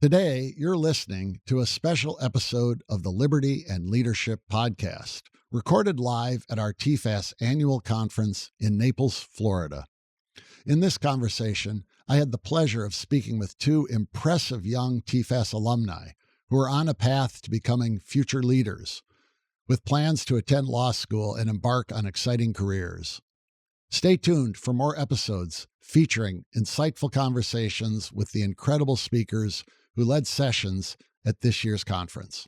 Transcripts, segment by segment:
Today, you're listening to a special episode of the Liberty and Leadership Podcast, recorded live at our TFAS Annual Conference in Naples, Florida. In this conversation, I had the pleasure of speaking with two impressive young TFAS alumni who are on a path to becoming future leaders, with plans to attend law school and embark on exciting careers. Stay tuned for more episodes featuring insightful conversations with the incredible speakers who led sessions at this year's conference.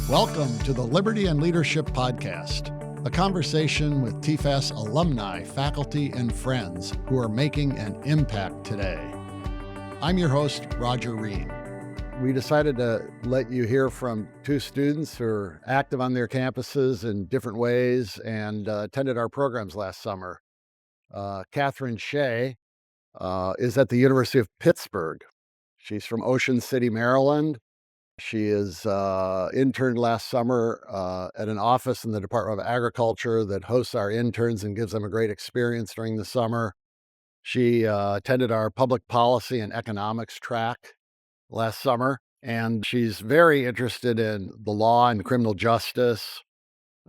Welcome to the Liberty and Leadership Podcast, a conversation with TFAS alumni, faculty, and friends who are making an impact today. I'm your host, Roger Reed. We decided to let you hear from two students who are active on their campuses in different ways and attended our programs last summer. Catherine Shea is at the University of Pittsburgh. She's from Ocean City, Maryland. She is interned last summer at an office in the Department of Agriculture that hosts our interns and gives them a great experience during the summer. She attended our public policy and economics track last summer, and she's very interested in the law and criminal justice.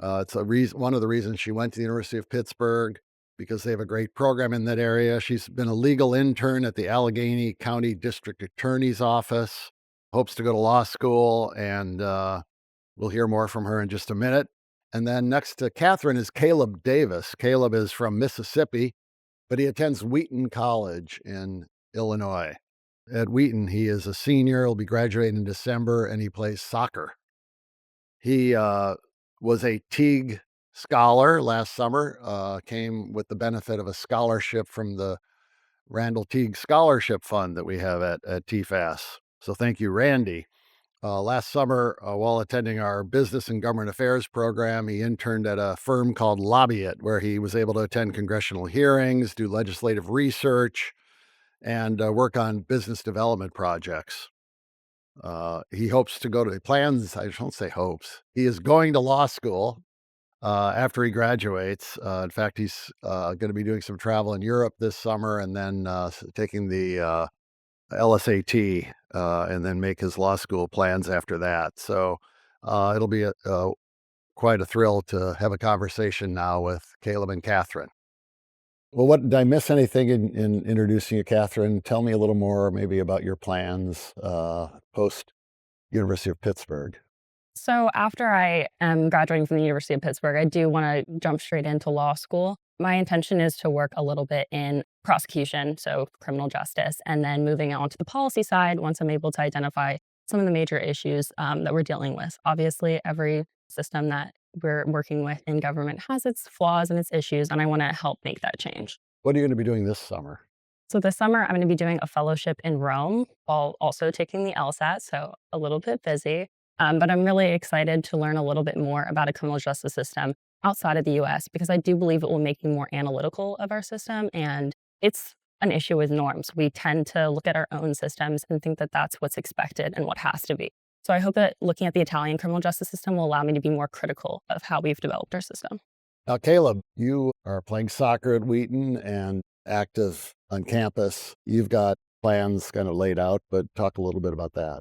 It's one of the reasons she went to the University of Pittsburgh, because they have a great program in that area. She's been a legal intern at the Allegheny County District Attorney's Office, hopes to go to law school, and we'll hear more from her in just a minute. And then next to Catherine is Caleb Davis. Caleb is from Mississippi, but he attends Wheaton College in Illinois. At Wheaton, he is a senior. He'll be graduating in December, and he plays soccer. He was a Teague Scholar last summer, came with the benefit of a scholarship from the Randall Teague Scholarship Fund that we have at TFAS. So thank you, Randy. Last summer, while attending our Business and Government Affairs program, he interned at a firm called Lobby It, where he was able to attend congressional hearings, do legislative research, and work on business development projects. He hopes to go to plans. I don't say hopes. He is going to law school after he graduates. In fact, he's going to be doing some travel in Europe this summer and then taking the LSAT and then make his law school plans after that. So it'll be quite a thrill to have a conversation now with Caleb and Catherine. Well, did I miss anything in introducing you, Catherine? Tell me a little more maybe about your plans post University of Pittsburgh. So after I am graduating from the University of Pittsburgh, I do want to jump straight into law school. My intention is to work a little bit in prosecution, so criminal justice, and then moving on to the policy side once I'm able to identify some of the major issues that we're dealing with. Obviously, every system that we're working with in government has its flaws and its issues, and I want to help make that change. What are you going to be doing this summer? So this summer, I'm going to be doing a fellowship in Rome while also taking the LSAT, so a little bit busy. But I'm really excited to learn a little bit more about a criminal justice system outside of the U.S. because I do believe it will make me more analytical of our system, and it's an issue with norms. We tend to look at our own systems and think that that's what's expected and what has to be. So I hope that looking at the Italian criminal justice system will allow me to be more critical of how we've developed our system. Now, Caleb, you are playing soccer at Wheaton and active on campus. You've got plans kind of laid out, but talk a little bit about that.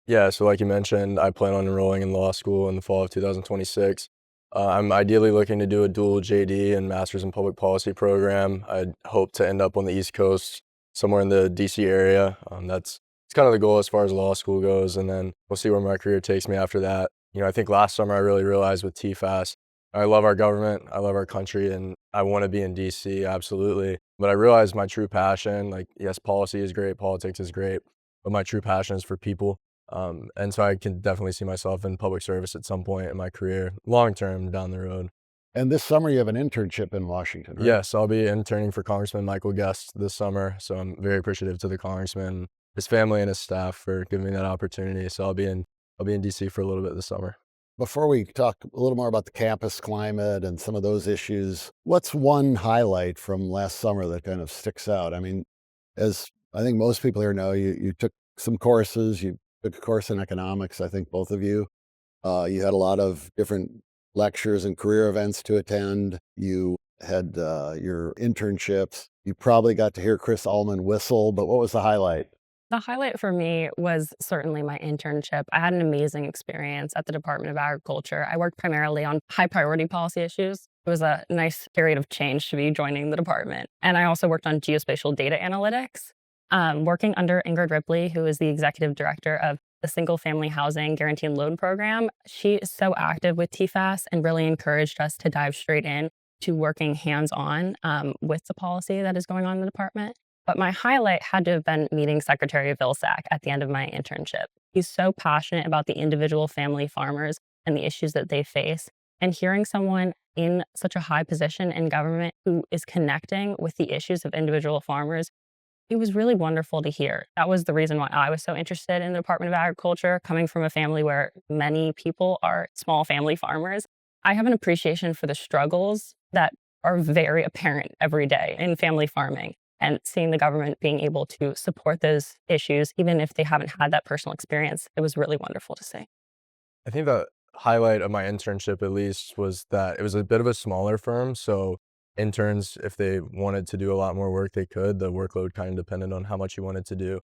Yeah, so like you mentioned, I plan on enrolling in law school in the fall of 2026. I'm ideally looking to do a dual JD and Master's in Public Policy program. I hope to end up on the East Coast, somewhere in the DC area. It's kind of the goal as far as law school goes, and then we'll see where my career takes me after that. I think last summer I really realized with TFAS, I love our government, I love our country, and I want to be in DC, absolutely. But I realized my true passion, yes, policy is great, politics is great, but my true passion is for people. And so I can definitely see myself in public service at some point in my career, long term down the road. And this summer you have an internship in Washington, right? Yes, I'll be interning for Congressman Michael Guest this summer. So I'm very appreciative to the congressman, his family, and his staff for giving me that opportunity. So I'll be in DC for a little bit this summer. Before we talk a little more about the campus climate and some of those issues, what's one highlight from last summer that kind of sticks out? I mean, as I think most people here know, you took some courses, you took a course in economics, I think both of you. You had a lot of different lectures and career events to attend. You had your internships. You probably got to hear Chris Ullman whistle, but what was the highlight? The highlight for me was certainly my internship. I had an amazing experience at the Department of Agriculture. I worked primarily on high priority policy issues. It was a nice period of change to be joining the department. And I also worked on geospatial data analytics, working under Ingrid Ripley, who is the executive director of the Single Family Housing Guarantee and Loan Program. She is so active with TFAS and really encouraged us to dive straight in to working hands-on with the policy that is going on in the department. But my highlight had to have been meeting Secretary Vilsack at the end of my internship. He's so passionate about the individual family farmers and the issues that they face. And hearing someone in such a high position in government who is connecting with the issues of individual farmers, it was really wonderful to hear. That was the reason why I was so interested in the Department of Agriculture, coming from a family where many people are small family farmers. I have an appreciation for the struggles that are very apparent every day in family farming. And seeing the government being able to support those issues, even if they haven't had that personal experience, it was really wonderful to see. I think the highlight of my internship, at least, was that it was a bit of a smaller firm. So interns, if they wanted to do a lot more work, they could. The workload kind of depended on how much you wanted to do.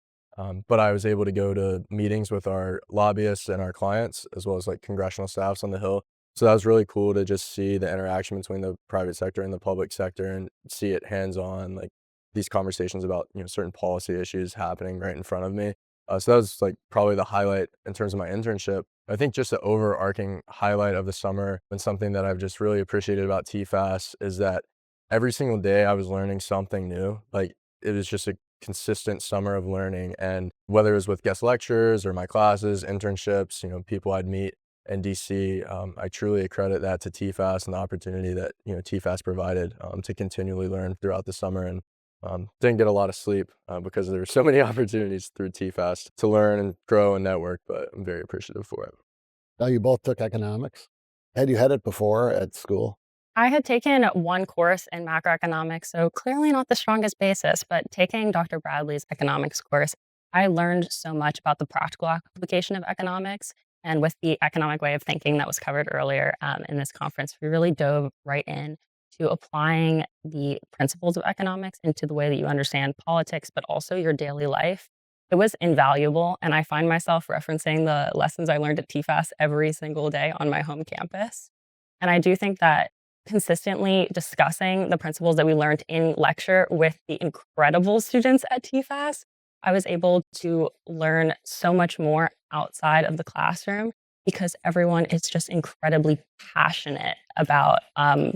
But I was able to go to meetings with our lobbyists and our clients, as well as like congressional staffs on the Hill. So that was really cool to just see the interaction between the private sector and the public sector and see it hands-on, like these conversations about, certain policy issues happening right in front of me. So that was like probably the highlight in terms of my internship. I think just the overarching highlight of the summer and something that I've just really appreciated about TFAS is that every single day I was learning something new. Like it was just a consistent summer of learning. And whether it was with guest lectures or my classes, internships, people I'd meet in DC, I truly accredit that to TFAS and the opportunity that, TFAS provided to continually learn throughout the summer. And didn't get a lot of sleep because there were so many opportunities through TFAS to learn and grow and network, but I'm very appreciative for it. Now, you both took economics. Had you had it before at school? I had taken one course in macroeconomics, so clearly not the strongest basis, but taking Dr. Bradley's economics course, I learned so much about the practical application of economics. And with the economic way of thinking that was covered earlier in this conference, we really dove right in to applying the principles of economics into the way that you understand politics, but also your daily life. It was invaluable, and I find myself referencing the lessons I learned at TFAS every single day on my home campus. And I do think that consistently discussing the principles that we learned in lecture with the incredible students at TFAS, I was able to learn so much more outside of the classroom because everyone is just incredibly passionate about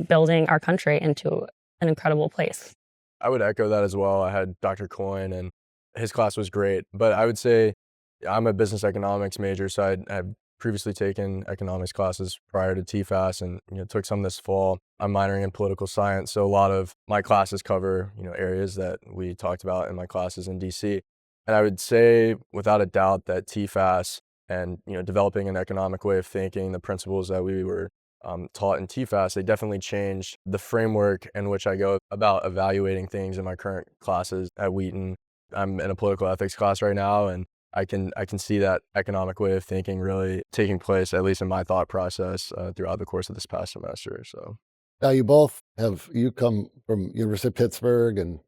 building our country into an incredible place. I would echo that as well. I had Dr. Coyne and his class was great, but I would say I'm a business economics major, so I'd previously taken economics classes prior to TFAS and took some this fall. I'm minoring in political science, so a lot of my classes cover areas that we talked about in my classes in DC. And I would say without a doubt that TFAS and developing an economic way of thinking, the principles that we were taught in TFAS, they definitely changed the framework in which I go about evaluating things in my current classes at Wheaton. I'm in a political ethics class right now, and I can see that economic way of thinking really taking place, at least in my thought process, throughout the course of this past semester. So Now, you come from University of Pittsburgh and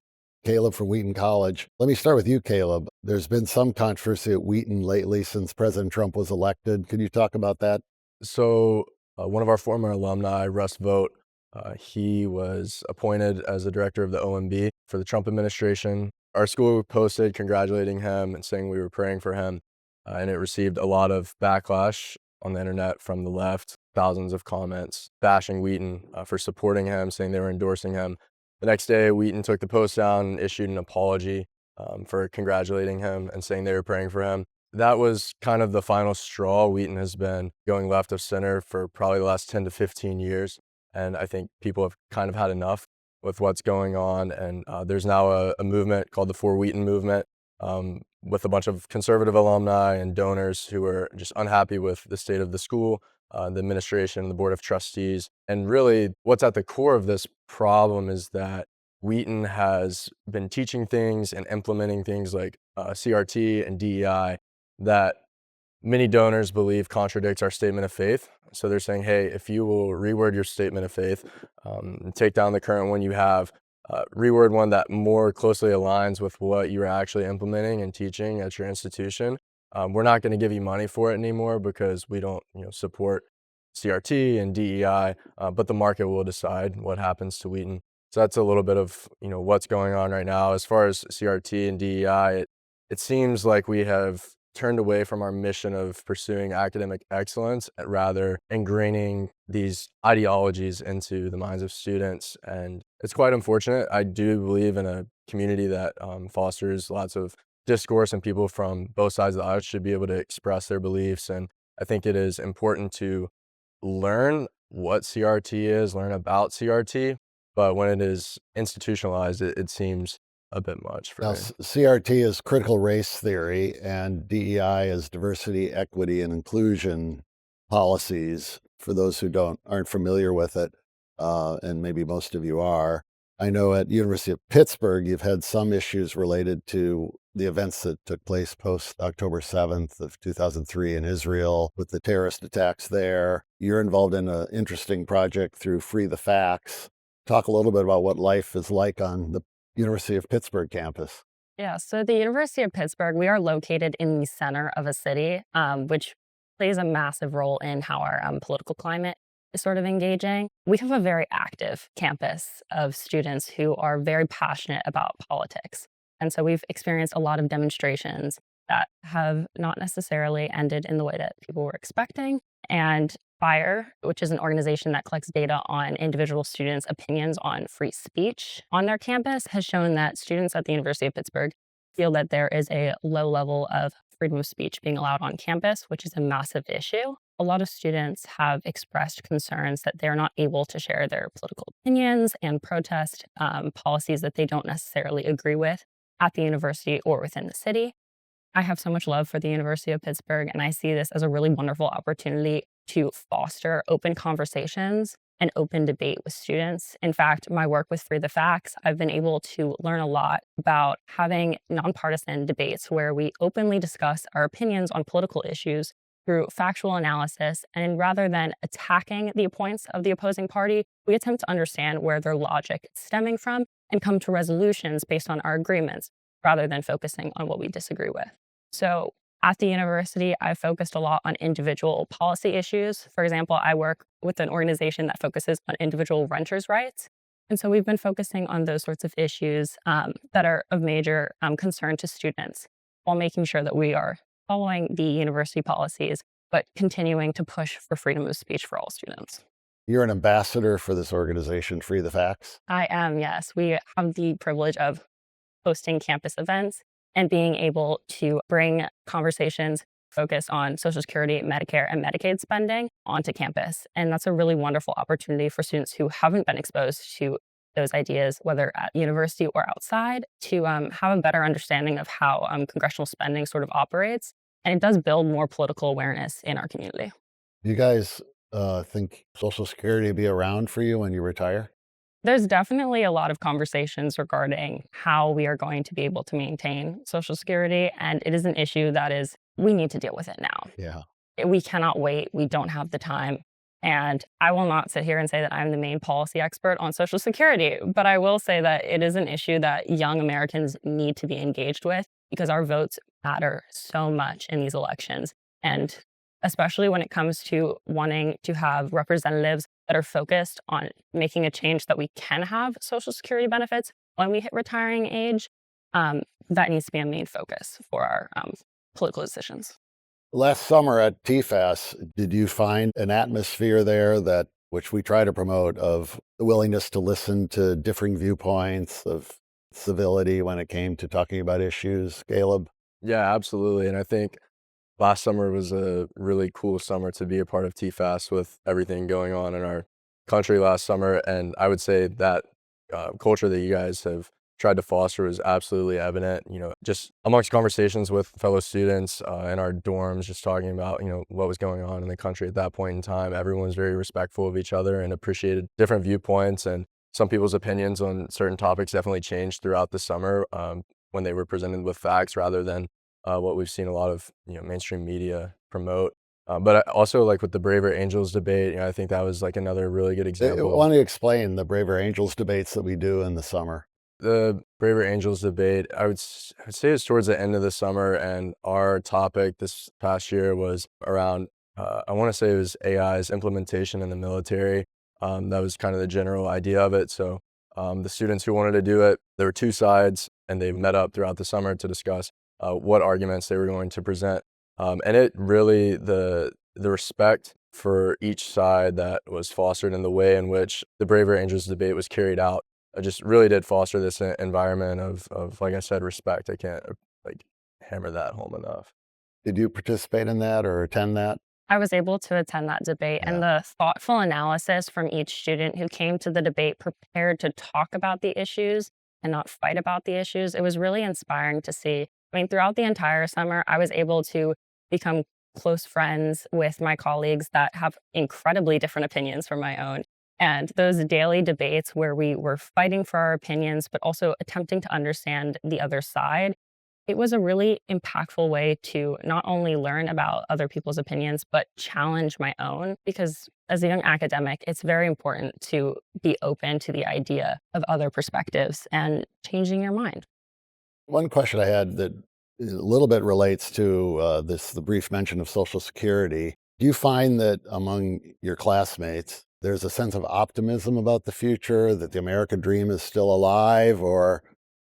Caleb from Wheaton College. Let me start with you, Caleb. There's been some controversy at Wheaton lately since President Trump was elected. Could you talk about that? So one of our former alumni, Russ Vogt, he was appointed as the director of the OMB for the Trump administration. Our school posted congratulating him and saying we were praying for him, and it received a lot of backlash on the internet from the left, thousands of comments bashing Wheaton for supporting him, saying they were endorsing him. The next day, Wheaton took the post down and issued an apology for congratulating him and saying they were praying for him. That was kind of the final straw. Wheaton has been going left of center for probably the last 10 to 15 years. And I think people have kind of had enough with what's going on. And there's now a movement called the For Wheaton movement with a bunch of conservative alumni and donors who are just unhappy with the state of the school, the administration, the board of trustees. And really what's at the core of this problem is that Wheaton has been teaching things and implementing things like CRT and DEI that many donors believe contradicts our statement of faith. So they're saying, hey, if you will reword your statement of faith, take down the current one you have, reword one that more closely aligns with what you're actually implementing and teaching at your institution. We're not going to give you money for it anymore because we don't, support CRT and DEI, but the market will decide what happens to Wheaton. So that's a little bit of, what's going on right now. As far as CRT and DEI, it seems like we have turned away from our mission of pursuing academic excellence and rather ingraining these ideologies into the minds of students. And it's quite unfortunate. I do believe in a community that fosters lots of discourse, and people from both sides of the aisle should be able to express their beliefs. And I think it is important to learn what CRT is, learn about CRT, but when it is institutionalized, it seems a bit much for Now, me. CRT is critical race theory, and DEI is diversity, equity, and inclusion policies. For those who aren't familiar with it, and maybe most of you are, I know at University of Pittsburgh you've had some issues related to the events that took place post October 7th of 2003 in Israel with the terrorist attacks there. You're involved in an interesting project through Free the Facts. Talk a little bit about what life is like on the University of Pittsburgh campus. Yeah, so the University of Pittsburgh, we are located in the center of a city, which plays a massive role in how our political climate is sort of engaging. We have a very active campus of students who are very passionate about politics. And so we've experienced a lot of demonstrations that have not necessarily ended in the way that people were expecting. And FIRE, which is an organization that collects data on individual students' opinions on free speech on their campus, has shown that students at the University of Pittsburgh feel that there is a low level of freedom of speech being allowed on campus, which is a massive issue. A lot of students have expressed concerns that they're not able to share their political opinions and protest policies that they don't necessarily agree with at the university or within the city. I have so much love for the University of Pittsburgh, and I see this as a really wonderful opportunity to foster open conversations and open debate with students. In fact, my work with Free the Facts, I've been able to learn a lot about having nonpartisan debates where we openly discuss our opinions on political issues through factual analysis. And rather than attacking the points of the opposing party, we attempt to understand where their logic is stemming from and come to resolutions based on our agreements, rather than focusing on what we disagree with. So at the university, I focused a lot on individual policy issues. For example, I work with an organization that focuses on individual renters' rights. And so we've been focusing on those sorts of issues that are of major concern to students, while making sure that we are following the university policies, but continuing to push for freedom of speech for all students. You're an ambassador for this organization, Free the Facts. I am, yes. We have the privilege of hosting campus events and being able to bring conversations focused on Social Security, Medicare, and Medicaid spending onto campus. And that's a really wonderful opportunity for students who haven't been exposed to those ideas, whether at university or outside, to have a better understanding of how congressional spending sort of operates. And it does build more political awareness in our community. You guys think Social Security will be around for you when you retire? There's definitely a lot of conversations regarding how we are going to be able to maintain Social Security, and it is an issue that we need to deal with it now. Yeah. We cannot wait. We don't have the time. And I will not sit here and say that I'm the main policy expert on Social Security, but I will say that it is an issue that young Americans need to be engaged with, because our votes matter so much in these elections. And especially when it comes to wanting to have representatives that are focused on making a change that we can have Social Security benefits when we hit retiring age, that needs to be a main focus for our political decisions. Last summer at TFAS, did you find an atmosphere there which we try to promote, of the willingness to listen to differing viewpoints, of civility when it came to talking about issues, Caleb? Yeah, absolutely. And I think last summer was a really cool summer to be a part of TFAS with everything going on in our country last summer. And I would say that culture that you guys have tried to foster was absolutely evident, just amongst conversations with fellow students in our dorms, just talking about, what was going on in the country at that point in time. Everyone was very respectful of each other and appreciated different viewpoints. And some people's opinions on certain topics definitely changed throughout the summer when they were presented with facts rather than what we've seen a lot of mainstream media promote. But also like with the Braver Angels debate, I think that was like another really good example Why of don't you explain the Braver Angels debates that we do in the summer? the Braver Angels debate. I would say it's towards the end of the summer, and our topic this past year was around I want to say it was AI's implementation in the military. That was kind of the general idea of it. So the students who wanted to do it, there were two sides, and they met up throughout the summer to discuss what arguments they were going to present. And it really the respect for each side that was fostered in the way in which the Braver Angels debate was carried out just really did foster this environment of like I said, respect. I can't like hammer that home enough. Did you participate in that or attend that? I was able to attend that debate, Yeah. and the thoughtful analysis from each student who came to the debate prepared to talk about the issues and not fight about the issues, it was really inspiring to see. I mean, throughout the entire summer, I was able to become close friends with my colleagues that have incredibly different opinions from my own. And those daily debates where we were fighting for our opinions, but also attempting to understand the other side, it was a really impactful way to not only learn about other people's opinions, but challenge my own. Because as a young academic, it's very important to be open to the idea of other perspectives and changing your mind. One question I had that a little bit relates to the brief mention of Social Security. Do you find that among your classmates, there's a sense of optimism about the future, that the American dream is still alive, or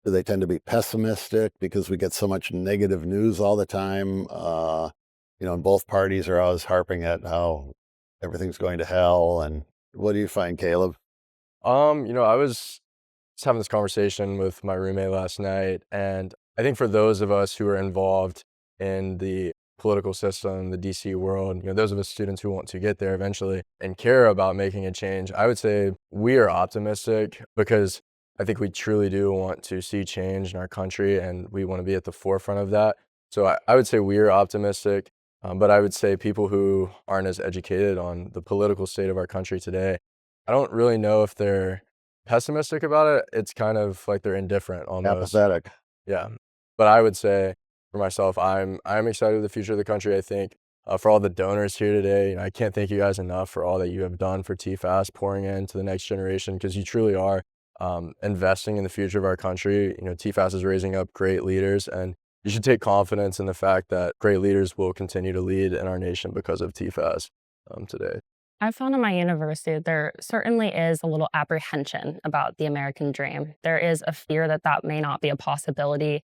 do they tend to be pessimistic because we get so much negative news all the time? And both parties are always harping at how everything's going to hell. And what do you find, Caleb? I was just having this conversation with my roommate last night, and I think for those of us who are involved in the political system, the DC world, those of us students who want to get there eventually and care about making a change, I would say we are optimistic because I think we truly do want to see change in our country and we want to be at the forefront of that. So I would say we are optimistic, but I would say people who aren't as educated on the political state of our country today, I don't really know if they're pessimistic about it. It's kind of like they're indifferent almost. Apathetic. Yeah. But I would say for myself, I'm excited with the future of the country. I think for all the donors here today, I can't thank you guys enough for all that you have done for TFAS, pouring into the next generation, because you truly are investing in the future of our country. TFAS is raising up great leaders, and you should take confidence in the fact that great leaders will continue to lead in our nation because of TFAS today. I found in my university there certainly is a little apprehension about the American dream. There is a fear that that may not be a possibility,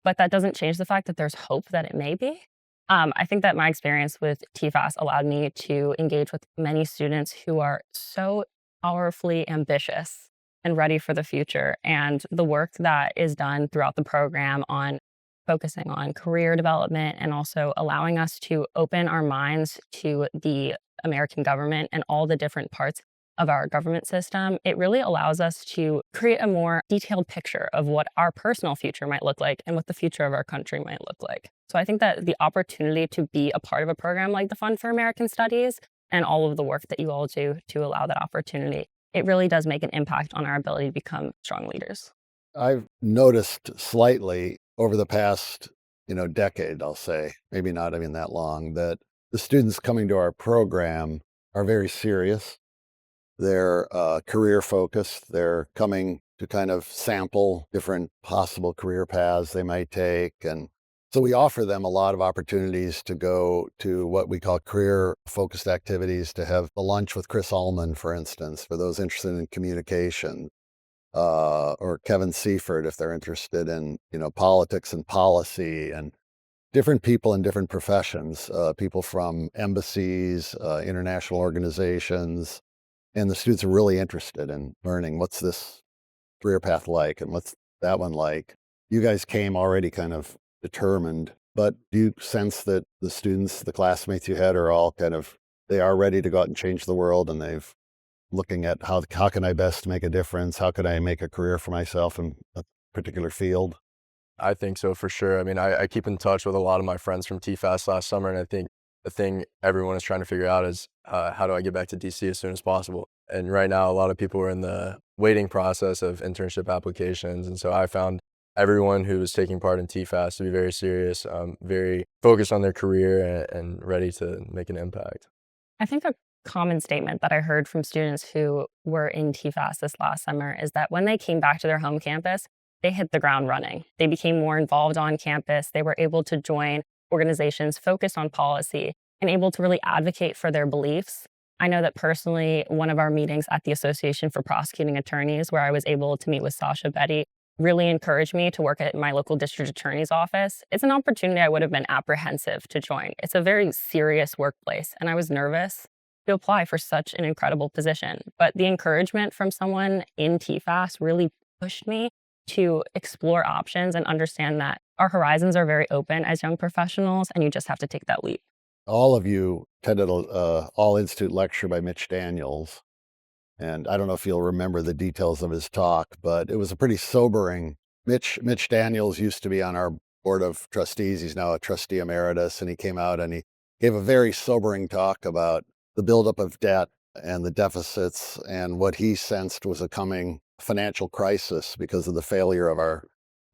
but that doesn't change the fact that there's hope that it may be. I think that my experience with TFAS allowed me to engage with many students who are so powerfully ambitious and ready for the future. And the work that is done throughout the program on focusing on career development and also allowing us to open our minds to the American government and all the different parts of our government system, it really allows us to create a more detailed picture of what our personal future might look like and what the future of our country might look like. So I think that the opportunity to be a part of a program like the Fund for American Studies and all of the work that you all do to allow that opportunity, it really does make an impact on our ability to become strong leaders. I've noticed slightly over the past, decade, I'll say, maybe not even that long, that the students coming to our program are very serious. They're career focused. They're coming to kind of sample different possible career paths they might take. And so we offer them a lot of opportunities to go to what we call career focused activities, to have a lunch with Chris Ullman, for instance, for those interested in communication, or Kevin Seifert if they're interested in, politics and policy, and different people in different professions, people from embassies, international organizations. And the students are really interested in learning what's this career path like and what's that one like. You guys came already kind of determined, but do you sense that the students, the classmates you had, are all they are ready to go out and change the world, and they've looking at how can I best make a difference? How could I make a career for myself in a particular field? I think so for sure. I mean, I keep in touch with a lot of my friends from TFAS last summer, and I think the thing everyone is trying to figure out is how do I get back to DC as soon as possible? And right now, a lot of people are in the waiting process of internship applications. And so I found everyone who was taking part in TFAS to be very serious, very focused on their career and ready to make an impact. I think a common statement that I heard from students who were in TFAS this last summer is that when they came back to their home campus, they hit the ground running. They became more involved on campus. They were able to join organizations focused on policy and able to really advocate for their beliefs. I know that personally, one of our meetings at the Association for Prosecuting Attorneys, where I was able to meet with Sasha Betty, really encouraged me to work at my local district attorney's office. It's an opportunity I would have been apprehensive to join. It's a very serious workplace, and I was nervous to apply for such an incredible position. But the encouragement from someone in TFAS really pushed me to explore options and understand that our horizons are very open as young professionals, and you just have to take that leap. All of you attended a all-institute lecture by Mitch Daniels, and I don't know if you'll remember the details of his talk, but it was a pretty sobering. Mitch Daniels used to be on our board of trustees. He's now a trustee emeritus, and he came out and he gave a very sobering talk about the buildup of debt and the deficits and what he sensed was a coming financial crisis because of the failure of our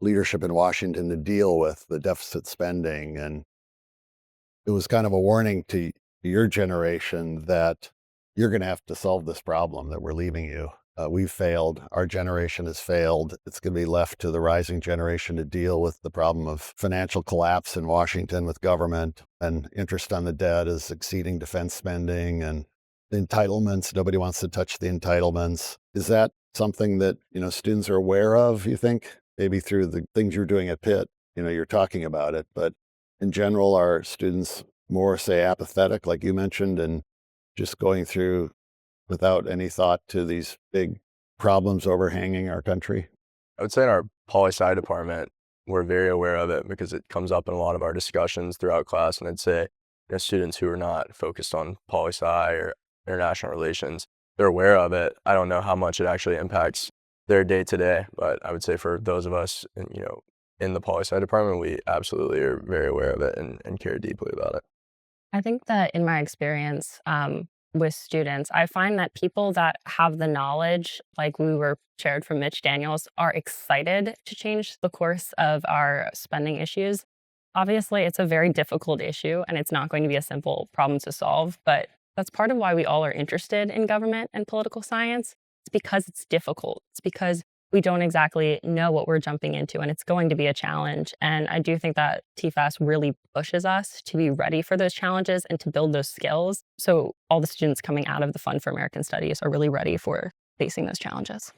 leadership in Washington to deal with the deficit spending. And it was kind of a warning to your generation that you're going to have to solve this problem that we're leaving you. We've failed. Our generation has failed. It's going to be left to the rising generation to deal with the problem of financial collapse in Washington with government, and interest on the debt is exceeding defense spending, and the entitlements. Nobody wants to touch the entitlements. Is that something that, students are aware of, you think? Maybe through the things you're doing at Pitt, you're talking about it, but in general, are students more, say, apathetic, like you mentioned, and just going through without any thought to these big problems overhanging our country? I would say in our poli-sci department, we're very aware of it because it comes up in a lot of our discussions throughout class. And I'd say students who are not focused on poli-sci or international relations, they're aware of it. I don't know how much it actually impacts their day to day, but I would say for those of us, in the poli-sci department, we absolutely are very aware of it and care deeply about it. I think that in my experience with students, I find that people that have the knowledge, like we were shared from Mitch Daniels, are excited to change the course of our spending issues. Obviously, it's a very difficult issue and it's not going to be a simple problem to solve, but that's part of why we all are interested in government and political science. It's because it's difficult. It's because we don't exactly know what we're jumping into, and it's going to be a challenge. And I do think that TFAS really pushes us to be ready for those challenges and to build those skills. So all the students coming out of the Fund for American Studies are really ready for facing those challenges.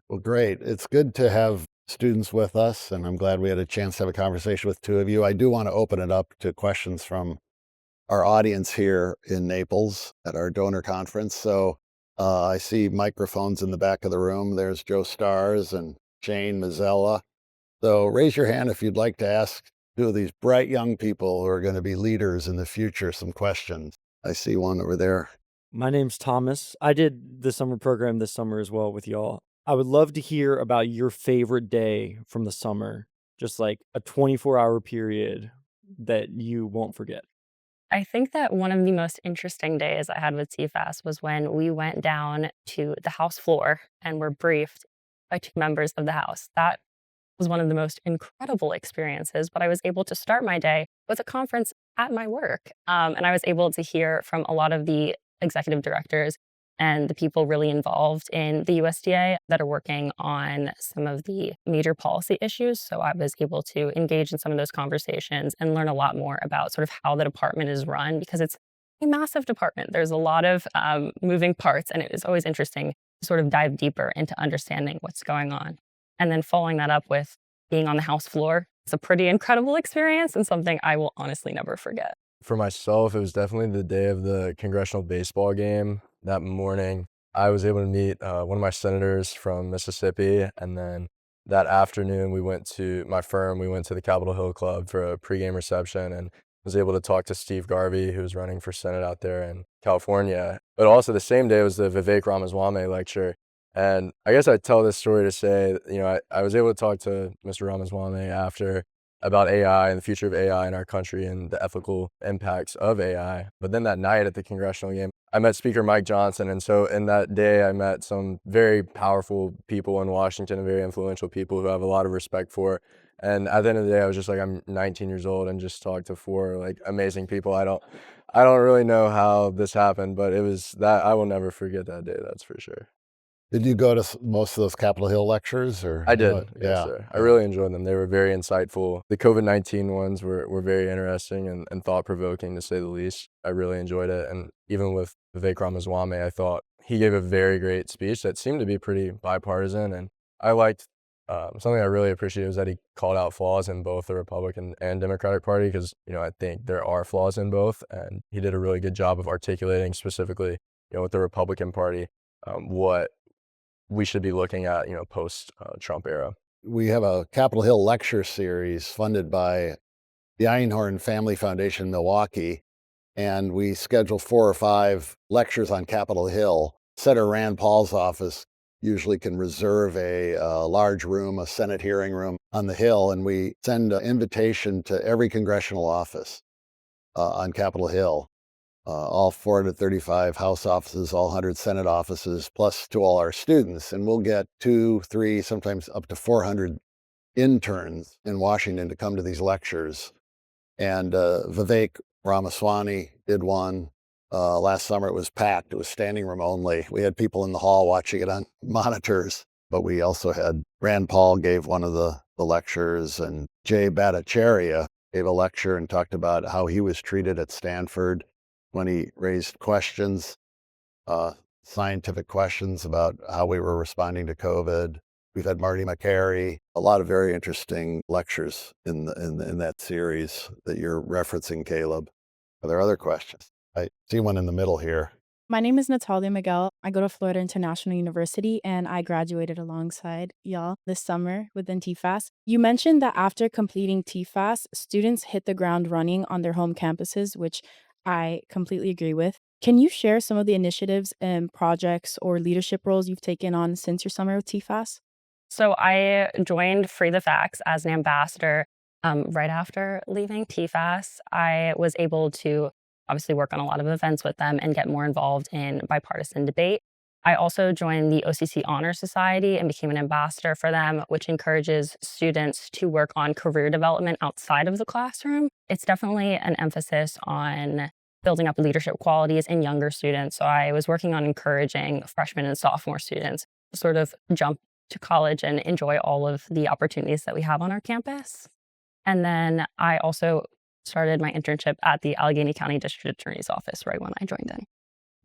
Well, great. It's good to have students with us, and I'm glad we had a chance to have a conversation with two of you. I do want to open it up to questions from our audience here in Naples at our donor conference. So I see microphones in the back of the room. There's Joe Stars and Shane Mazzella. So raise your hand if you'd like to ask two of these bright young people who are going to be leaders in the future some questions. I see one over there. My name's Thomas. I did the summer program this summer as well with y'all. I would love to hear about your favorite day from the summer, just like a 24-hour period that you won't forget. I think that one of the most interesting days I had with TFAS was when we went down to the House floor and were briefed by two members of the House. That was one of the most incredible experiences, but I was able to start my day with a conference at my work. And I was able to hear from a lot of the executive directors and the people really involved in the USDA that are working on some of the major policy issues. So I was able to engage in some of those conversations and learn a lot more about sort of how the department is run, because it's a massive department. There's a lot of moving parts, and it is always interesting to sort of dive deeper into understanding what's going on. And then following that up with being on the House floor, it's a pretty incredible experience and something I will honestly never forget. For myself, it was definitely the day of the congressional baseball game. That morning, I was able to meet one of my senators from Mississippi, and then that afternoon, we went to the Capitol Hill Club for a pregame reception, and was able to talk to Steve Garvey, who was running for Senate out there in California. But also the same day was the Vivek Ramaswamy lecture. And I guess I tell this story to say, I was able to talk to Mr. Ramaswamy after, about AI and the future of AI in our country and the ethical impacts of AI. But then that night at the congressional game, I met Speaker Mike Johnson. And so in that day, I met some very powerful people in Washington and very influential people who I have a lot of respect for. And at the end of the day, I was just like, I'm 19 years old and just talked to four like amazing people. I don't really know how this happened, but it was that I will never forget that day. That's for sure. Did you go to most of those Capitol Hill lectures, or I did, yes, Yeah, sir. I really enjoyed them. They were very insightful. The COVID-19 ones were very interesting and thought-provoking, to say the least. I really enjoyed it. And even with Vivek Ramaswamy, I thought he gave a very great speech that seemed to be pretty bipartisan. And I liked something I really appreciated was that he called out flaws in both the Republican and Democratic Party, because, I think there are flaws in both. And he did a really good job of articulating specifically, with the Republican Party, what we should be looking at, post Trump era. We have a Capitol Hill lecture series funded by the Einhorn Family Foundation in Milwaukee, and we schedule 4 or 5 lectures on Capitol Hill. Senator Rand Paul's office usually can reserve a large room, a Senate hearing room on the Hill, and we send an invitation to every congressional office on Capitol Hill. All 435 House offices, all 100 Senate offices, plus to all our students. And we'll get 2, 3, sometimes up to 400 interns in Washington to come to these lectures. And Vivek Ramaswamy did one. Last summer it was packed. It was standing room only. We had people in the hall watching it on monitors, but we also had Rand Paul gave one of the lectures, and Jay Bhattacharya gave a lecture and talked about how he was treated at Stanford when he raised questions, scientific questions about how we were responding to COVID. We've had Marty McCary, a lot of very interesting lectures in that series that you're referencing, Caleb. Are there other questions? I see one in the middle here. My name is Natalia Miguel. I go to Florida International University, and I graduated alongside y'all this summer within TFAS. You mentioned that after completing TFAS, students hit the ground running on their home campuses, which I completely agree with. Can you share some of the initiatives and projects or leadership roles you've taken on since your summer with TFAS? So I joined Free the Facts as an ambassador right after leaving TFAS. I was able to obviously work on a lot of events with them and get more involved in bipartisan debate. I also joined the OCC Honor Society and became an ambassador for them, which encourages students to work on career development outside of the classroom. It's definitely an emphasis on building up leadership qualities in younger students. So I was working on encouraging freshmen and sophomore students to sort of jump to college and enjoy all of the opportunities that we have on our campus. And then I also started my internship at the Allegheny County District Attorney's Office right when I joined in.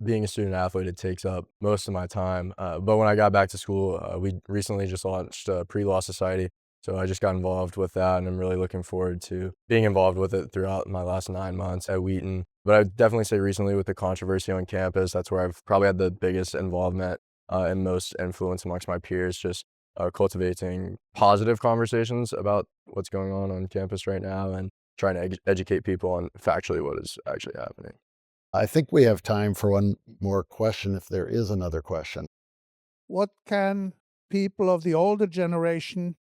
Being a student athlete, it takes up most of my time. But when I got back to school, we recently just launched a pre-law society. So I just got involved with that, and I'm really looking forward to being involved with it throughout my last 9 months at Wheaton. But I would definitely say recently with the controversy on campus, that's where I've probably had the biggest involvement and most influence amongst my peers, just cultivating positive conversations about what's going on campus right now and trying to educate people on factually what is actually happening. I think we have time for one more question, if there is another question. What can people of the older generation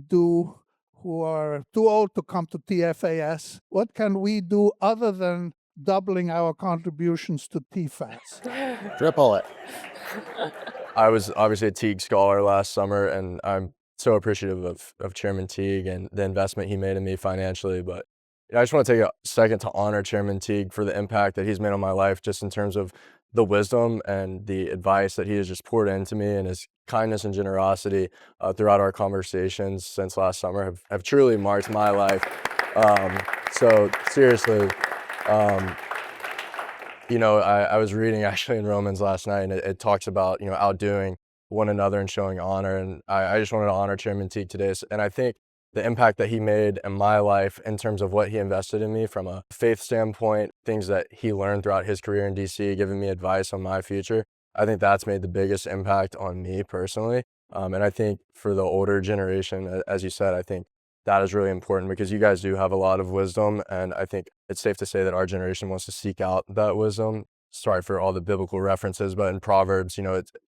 do who are too old to come to TFAS? What can we do other than doubling our contributions to TFAS? Triple it. I was obviously a Teague Scholar last summer, and I'm so appreciative of Chairman Teague and the investment he made in me financially. But I just want to take a second to honor Chairman Teague for the impact that he's made on my life, just in terms of the wisdom and the advice that he has just poured into me, and his kindness and generosity throughout our conversations since last summer have truly marked my life. So seriously, I was reading actually in Romans last night, and it talks about, outdoing one another and showing honor. And I just wanted to honor Chairman Teague today. And I think the impact that he made in my life in terms of what he invested in me from a faith standpoint, things that he learned throughout his career in DC, giving me advice on my future, I think that's made the biggest impact on me personally. And I think for the older generation, as you said, I think that is really important because you guys do have a lot of wisdom. And I think it's safe to say that our generation wants to seek out that wisdom. Sorry for all the biblical references, but in Proverbs,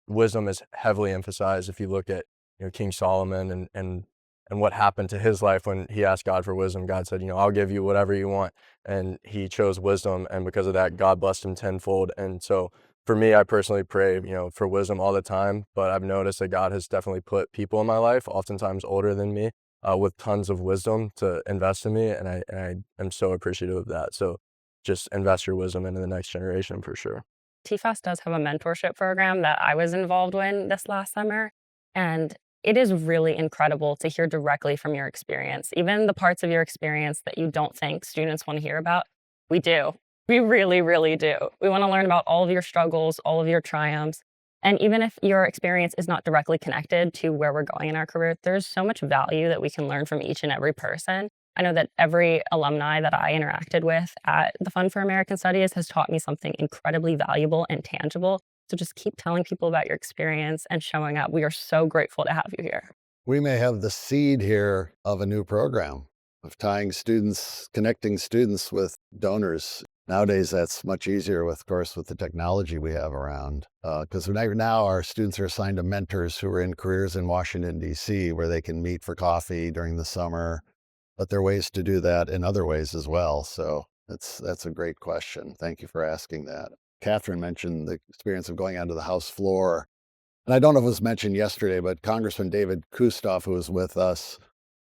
wisdom is heavily emphasized. If you look at, King Solomon and and what happened to his life when he asked God for wisdom. God said, I'll give you whatever you want. And he chose wisdom. And because of that, God blessed him tenfold. And so for me, I personally pray, for wisdom all the time. But I've noticed that God has definitely put people in my life, oftentimes older than me, with tons of wisdom to invest in me. And I am so appreciative of that. So just invest your wisdom into the next generation for sure. TFAS does have a mentorship program that I was involved in this last summer. And it is really incredible to hear directly from your experience. Even the parts of your experience that you don't think students want to hear about, we do. We really, really do. We want to learn about all of your struggles, all of your triumphs. And even if your experience is not directly connected to where we're going in our career, there's so much value that we can learn from each and every person. I know that every alumni that I interacted with at the Fund for American Studies has taught me something incredibly valuable and tangible. So just keep telling people about your experience and showing up. We are so grateful to have you here. We may have the seed here of a new program of tying students, connecting students with donors. Nowadays, that's much easier, with course, with the technology we have around. Because now our students are assigned to mentors who are in careers in Washington, D.C., where they can meet for coffee during the summer. But there are ways to do that in other ways as well. So that's a great question. Thank you for asking that. Catherine mentioned the experience of going onto the House floor. And I don't know if it was mentioned yesterday, but Congressman David Kustoff, who was with us,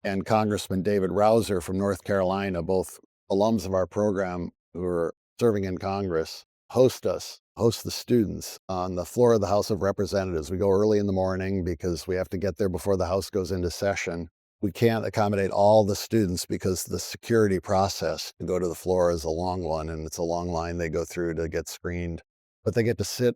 and Congressman David Rouser from North Carolina, both alums of our program who are serving in Congress, host the students on the floor of the House of Representatives. We go early in the morning because we have to get there before the House goes into session. We can't accommodate all the students because the security process to go to the floor is a long one, and it's a long line they go through to get screened. But they get to sit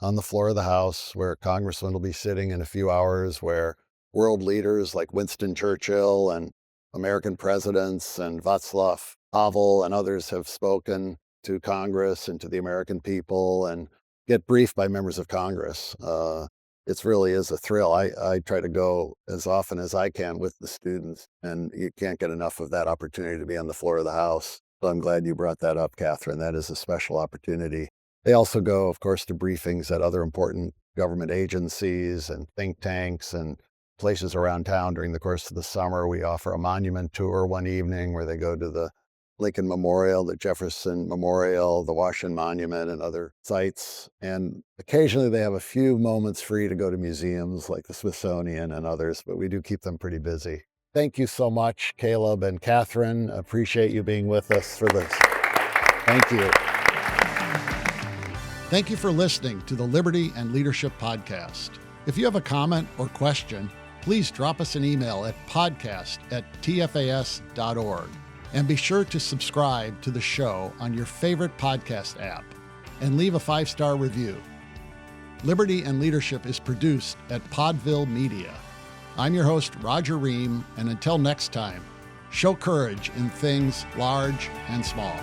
on the floor of the House, where congressmen will be sitting in a few hours, where world leaders like Winston Churchill and American presidents and Václav Havel and others have spoken to Congress and to the American people, and get briefed by members of Congress. It really is a thrill. I try to go as often as I can with the students, and you can't get enough of that opportunity to be on the floor of the House. So I'm glad you brought that up, Catherine. That is a special opportunity. They also go, of course, to briefings at other important government agencies and think tanks and places around town during the course of the summer. We offer a monument tour one evening where they go to the Lincoln Memorial, the Jefferson Memorial, the Washington Monument, and other sites. And occasionally they have a few moments free to go to museums like the Smithsonian and others, but we do keep them pretty busy. Thank you so much, Caleb and Catherine. Appreciate you being with us for this. Thank you. Thank you for listening to the Liberty and Leadership Podcast. If you have a comment or question, please drop us an email at podcast@tfas.org. And be sure to subscribe to the show on your favorite podcast app and leave a 5-star review. Liberty and Leadership is produced at Podville Media. I'm your host, Roger Ream, and until next time, show courage in things large and small.